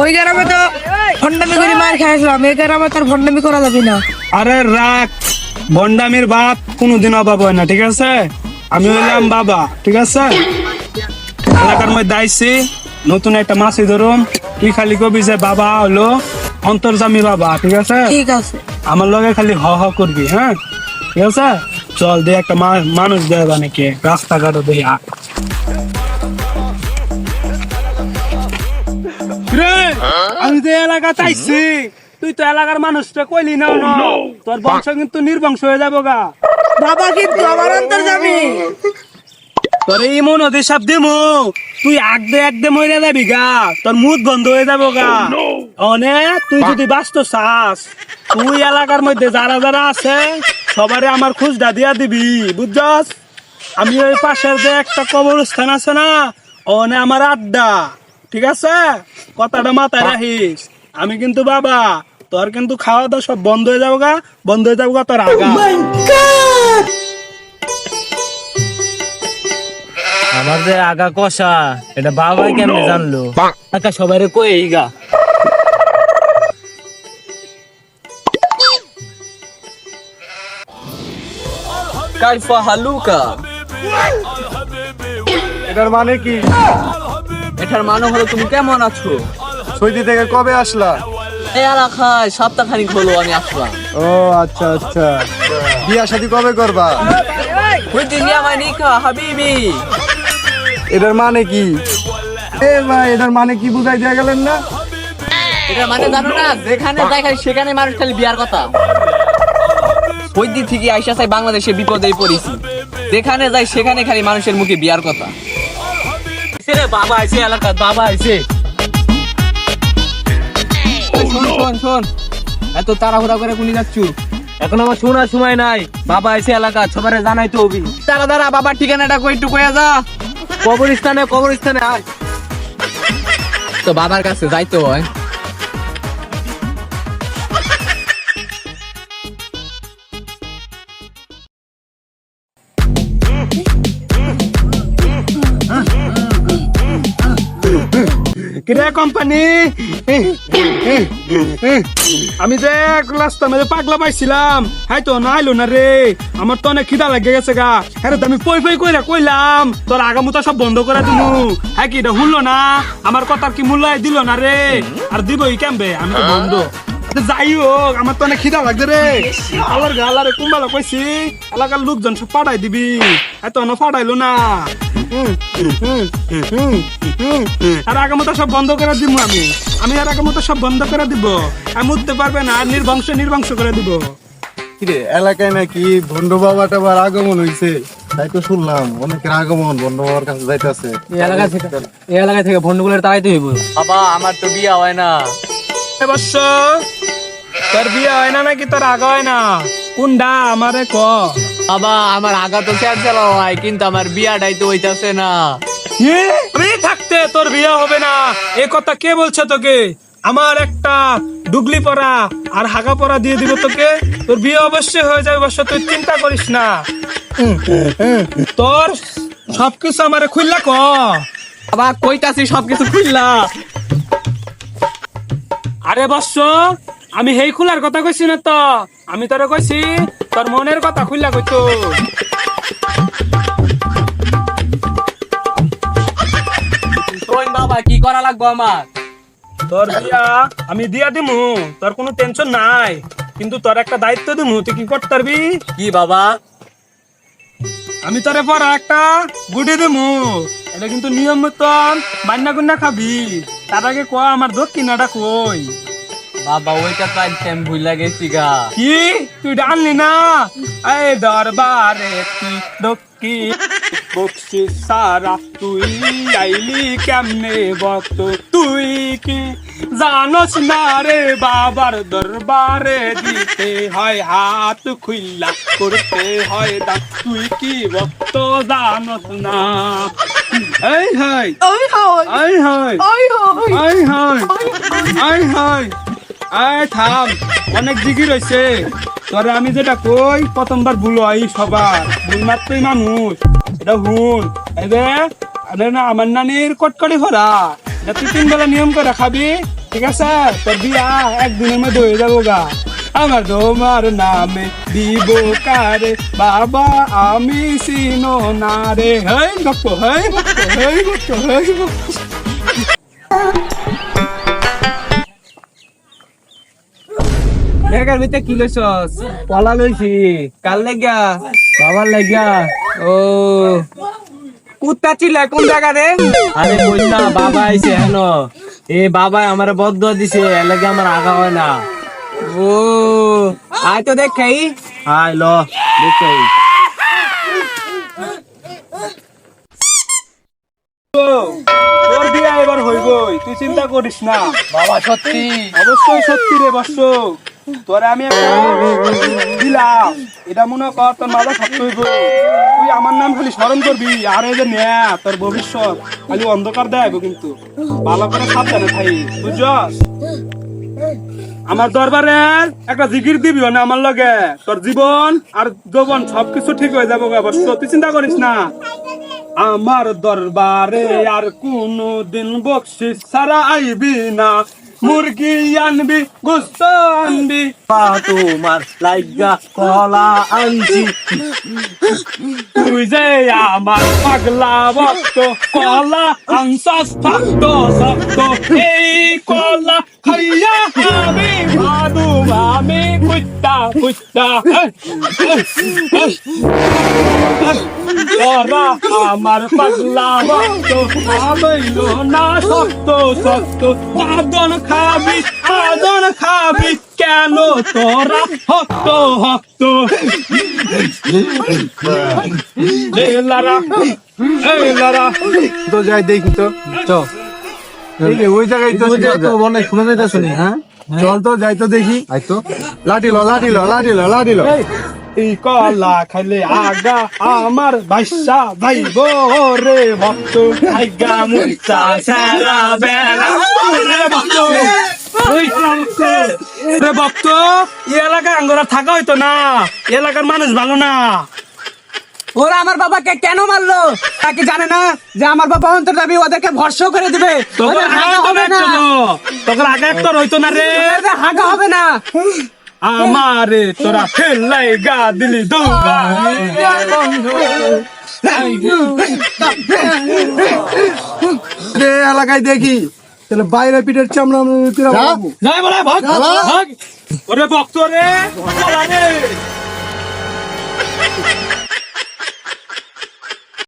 ওই গ্রামে তো ভন্ডামি করে মার খাইছিলাম, এই গ্রামে তার ভন্ডামি করা যাবে না। আরে রাখ, ভন্ডামির বাপ কোনোদিন অভাব হয় না, ঠিক আছে? আমি হইলাম বাবা, ঠিক আছে? এলাকার মধ্যে আইছি, নতুন একটা মাছি ধরুম, তুই খালি কবি যে বাবা হলো অন্তর্জামী বাবা, ঠিক আছে? ঠিক আছে। আমার লগে খালি হ হ করবি, হ্যাঁ? ঠিক আছে? চল দিয়ে একটা মানুষ দেয় নাকি রাস্তাঘাটও দেই। আমি তো এলাকা চাইছি, তুই তো এলাকার মানুষটা কইলি না, তোর বংশ কিন্তু নির্বংশ হয়ে যাবো গা। বাবা কিন্তু আমার অন্তর্জামী। তোর এই মন অভিশাপ দিমু, তুই একদে মরে যাবি গা, তোর মুখ বন্ধ হয়ে যাবো গা। অনেক তুই যদি বাঁচত চাস, তুই এলাকার মধ্যে যারা যারা আছে সবারে আমার খুঁজটা দিয়া দিবি, বুঝছস? আমি ওই পাশের যে একটা কবরস্থান আছে না, ওনে আমার আড্ডা, ঠিক আছে? কথাটা মাথায় রাখিস। আমি কিন্তু বাবা, তোর কিন্তু খাওয়া দাওয়া সব বন্ধ হয়ে যাবো গা, বন্ধ হয়ে যাবো গা তোর আগা। আমার যে আগা কষা, এটা বাবা কেমনে জানলো? টাকা সবাই কই গা। কাইফা হালুকা, এটার মানে কি? এটার মানে হলো তুমি কেমন আছো? সৌদি থেকে কবে আসলা? এই এলাকায় সপ্তাহখানিক হলো আমি আসলাম। ও আচ্ছা আচ্ছা, বিয়া শাদী কবে করবা? বুঝলি আমার নিকা হাবিবি। এটার মানে কি? এ ভাই, এটার মানে কি বুঝাই দিয়ে গেলেন না? এটার মানে জানো না, যেখানে যাই খালি সেখানে মানুষ খালি বিয়ার কথা। ওই দিক থেকে আইসা চাই বাংলাদেশে বিপদে পড়েছি, যেখানে যাই সেখানে খালি মানুষের মুখে বিয়ার কথা। বাবা আইছে এলাকা, বাবা আইছে। শোন, এত তাড়াহুড়া করে কোনি যাচ্ছু? এখন আমার শোনার সময় নাই। বাবা আইছে এলাকা, সবারে জানাই তো হবি। দাঁড়া বাবার ঠিকানাটা কই একটু কইয়া যা। কবরস্থানে আয়। তো বাবার কাছে যাইতে হয়। কিরে কোম্পানি, আমি যে রাস্তার মধ্যে পাগলা পাইছিলাম, হ্যাঁ তো না আইলো না রে। আমার তো অনেক খিদা লেগে গেছে গা। হ্যাঁ আমি পই কইরা কইলাম তোর আগামুতা সব বন্ধ করে দিলু, হ্যাঁ কি এটা শুনলো না? আমার কথার কি মূল্য দিল না রে? আর দিবই কেমবে? আমি তো বন্ধ। যাই হোক, আমার তো অনেক খিদা লাগছে রে। আল্লাহরে কুম্বালা কইছি এলাকার লোকজন সব পাঠাই দিবি, এত পাঠাইলো না। আর আগামতো সব বন্ধ করে দিব আমি আর আগামতো সব বন্ধ করে দিব। আমি উঠতে পারবে না, আর নির্বংশ করে দিব। কিরে, এলাকায় নাকি ভন্ড বাবা টাবার আগমন হইছে, তাই তো শুনলাম। অনেকের আগমন ভন্ড বাবার কাছে যাইতাছে। এই এলাকা থেকে ভন্ডগুলোর তাড়াইতে হইব। বাবা আমার তো বিয়া হয় না। বৎস, তোর বিয়ে হয় না নাকি তোর আগা হয় না? কোনটা আমারে ক। বাবা আমার আগা তো চ্যান্সেল হয়, কিন্তু আমার বিয়াটাই তো হইতাছে না। আমি থাকতে তোর বিয়ে হবে না এ কথা কে বলছে তোকে? আমার একটা ডুগলি পরা আর হাগা পরা দিয়ে দিব তোকে, তোর বিয়ে অবশ্যই হয়ে যাবে বৎস, তুই চিন্তা করিস না। তোর সবকিছু আমারে খুললা ক। বাবা কইতাছি সবকিছু খুললা। আরে বৎস, আমি হেই খোলার কথা কইছি না তো, আমি তোরে কইছি তোর মনের কথা খুললা কইতো। বাবা কি করা লাগবো আমার? তোর বিয়া আমি দিয়া দিমু, তোর কোনো টেনশন নাই, কিন্তু তোর একটা দায়িত্ব দিমু, তুই কি করতে পারবি? কি বাবা? আমি তোরে পরা একটা গুটি দিমু, এটা কিন্তু নিয়ম মতন মান্না গুন্না খাবি। তার আগে ক আমার দক্ষিণাটা কই? বাবা ওইটা তো আইটেম ভুলে গেছি গা। কি তুই ডানলি না? এই দরবারে তুই দক্ষিণ বকশিস সারা, তুই আইলি কেমনে ভক্ত, তুই কি জানোস না রে? বাবার দরবারে দিতে হয় হাত খুইলা, করতে হয় দান, তুই কি ভক্ত জানোস না? এই হাই ওই হয়, এই হাই ওই হয়, এই হাই এই হাই এই থাম, অনেক জিগির হয়েছে। তোরে আমি যেটা কই প্রথমবার ভুল হয় সবার, ভুল মাত্রই মানুষ। এটা হুন, এই যে আরে না আমার নানির কটকটি ভরা, তুই 3 বেলা নিয়ম করে খাবি, ঠিক আছে? তোর বিয়া একদিনের মধ্যে হয়ে যাবো গা। আমার তোমার নামে দিব কারে বাবা আমি চিনো না রে। হেই গপ্প, হেই গপ্প, হেই গপ্প, হেই গপ্প। ব্যাগের ভিতরে কি লইছস? কলা লইছি। কার লাগা? বাবার লাগা। ও কুত্তা চিল্লায় কোন জায়গা রে? আরে বল না, বাবা আইছে হেন। এ বাবা আমার বদদুয়া দিছে, এর লাগে আমার আগা হয় না। ও আয় তো দেখাই। আয় ল দেখাই। তোর বিয়া এবার হইবই, তুই চিন্তা করিস না। বাবা সত্যি? অবশ্যই সত্যি রে বর্ষ। তোরে আমি একটা দিলাম, এটা মনে কর তোর মাথা শক্ত হইব। তুই আমার নাম খালি স্মরণ করবি, আর এই যে নে তোর ভবিষ্যৎ খালি অন্ধকার দেব, কিন্তু ভালো করে সাবধানে থাই, বুঝছস? আমার দরবারের একটা জিকির দিবি না আমার লগে, তোর জীবন আর যৌবন সবকিছু ঠিক হয়ে যাবো গা বর্ষ, তুই চিন্তা করিস না। আমার দরবারে আর কোনো দিন বকশিস ছাড়া আইবি না, মুরগি আনবি গোস্ত আনবি, তোমার লাগা কলা আনছি। তুই যে আমার পাগলা ভক্ত, কলা আনসাস শক্ত শক্ত, এই কলা খাইয়া আমি ভাদু আমি কুত্তা কুত্তা। তোরা আমার পাগলা ভক্ত খাবইল না শক্ত শক্ত, আদন খাবি আদন খাবি কেন তোরা হক্ত হক্ত। তো যাই দেখি তো। চল এই যে ওই জায়গায় তো মনে শুনে যাইতেছ নি? হ্যাঁ চল তো যাই তো দেখি। আই তো লাঠি ল লাঠি ল লাঠি ল লাঠি ল। এই কলা খাইলে আগা আমার বাইসা যাইব রে ভক্ত, আইগা মুচা সারা বেলা রে ভক্ত। রে ভক্ত, এই এলাকায় আঙ্গরা থাকা হইতো না, এলাকার মানুষ ভালো না। ওরা আমার বাবাকে কেন মারলো? তাকে জানে না যে আমার বাবা অন্তর দাবি ওদেরকে ভর্ষ করে দিবে? তোকে ওদের হাগা হবে না। আগে একটা হইতো না রে। ওদের হাগা হবে না। আমারে তোরা ফেলাই গা দিলি দৌড়া। রে এলাকায় দেখি তাহলে বাইরে পিঠের চামড়া যাই বলে ভাগ ভাগ। ওরে ভক্ত রে, বলা রে।